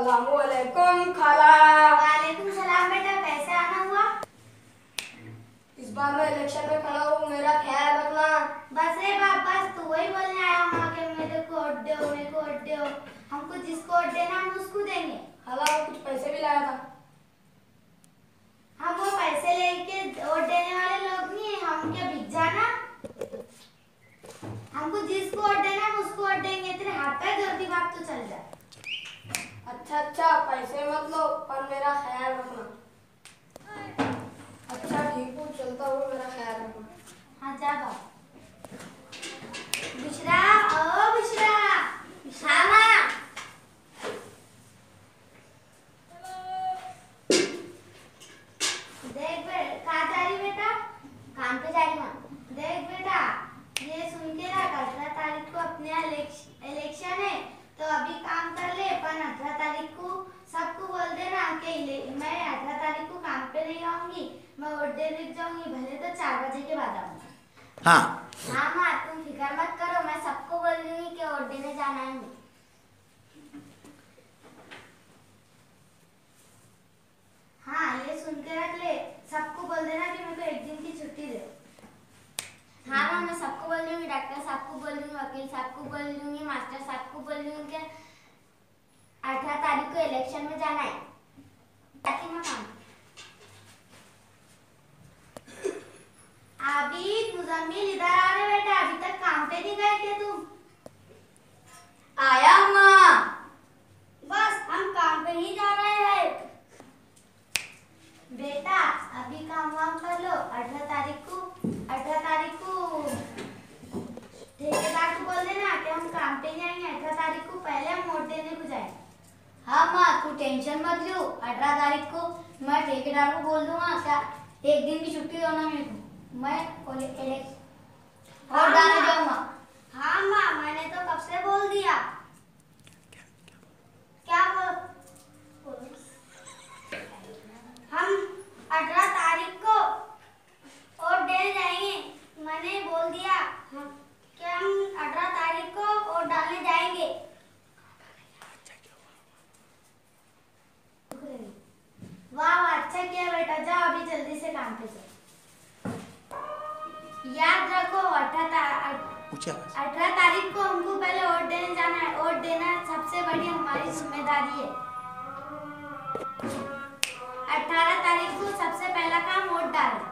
अस्सलामुअलैकुम खाला। वालेकुम सलाम बेटा, कैसे आना हुआ? इस बार मैं इलेक्शन में खड़ा हूँ, मेरा ख्याल रखना। बस रे बाप, बस तू वही बोलने आया हुआ कि मेरे को वोट दो, मेरे को वोट दो। हमको जिसको वोट देना हम उसको देंगे। खाला वो कुछ पैसे भी लाया था। हम वो पैसे लेके वोट देने वाले लोग नहीं है, हम क्या भिख जाना? हमको जिसको वोट देना हम उसको वोट देंगे। तेरे हाथ पैर जोड़ती बात तो चल जाए। अच्छा पैसे मत लो पर मेरा ख्याल रखना। अच्छा ठीक हूँ, चलता हूँ, मेरा ख्याल रखना। हाँ जा बाप। बिशरा, ओ बिशरा। हाँ माँ। देख कहाँ जा रही बेटा? काम पे जा रही माँ। देख बेटा, ये सुन के रख, 18 तारीख को अपने इलेक्शन है तो अभी काम कर ले, पर 18 तारीख को सबको बोल देना कि मैं 18 तारीख को काम पे नहीं आऊंगी, मैं वोट देने जाऊंगी, भले तो 4 बजे के बाद आऊंगी। हाँ हाँ माँ, तुम फिक्र मत करो, मैं सबको बोल दूंगी कि वोट देने जाना है मुझे। हाँ ये सुन के रख ले, सबको बोल देना कि मेरे को एक दिन की छुट्टी दे। हाँ माँ, मैं सबको बोल दूंगी, डॉक्टर साहब को बोल दूंगी, वकील साहब को बोल दूंगी, मास्टर साहब को बोल दूंगी कि 18 तारीख को इलेक्शन में जाना है। ताकि मैं काम अभी मुजम्मिल इधर आ रहे बेटा, अभी तक काम पे नहीं गए थे तुम? आया माँ। बस हम काम पे ही जा रहे हैं बेटा, अभी काम वाम कर लो। 18 तारीख को ठेकेदार को बोल देना कि हम काम पे नहीं आएंगे, 18 तारीख को पहले हम वोट देने को जाएंगे। हाँ माँ, तू टेंशन मत लो, 18 तारीख को मैं ठेकेदार को बोल दूंगा क्या एक दिन की छुट्टी दो ना मेरे को, मैं और डालने जाऊंगा। हाँ माँ, मैंने तो कब से बोल दिया। क्या बोल? हम 18 तारीख को वोट देने जाएंगे, मैंने बोल दिया कि हम 18 तारीख को वोट डालने जाएंगे। वाह वाह, अच्छा किया बेटा, जाओ अभी जल्दी से काम पे जाओ। याद रखो 18 तारीख को हमको पहले वोट देने जाना है। वोट देना सबसे बड़ी हमारी जिम्मेदारी है। 18 तारीख को सबसे पहला काम वोट डालना।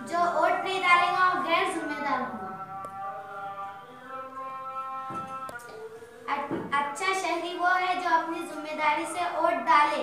जो वोट नहीं डालेगा वो गैर जिम्मेदार होगा। अच्छा शहरी वो है जो अपनी जिम्मेदारी से वोट डाले।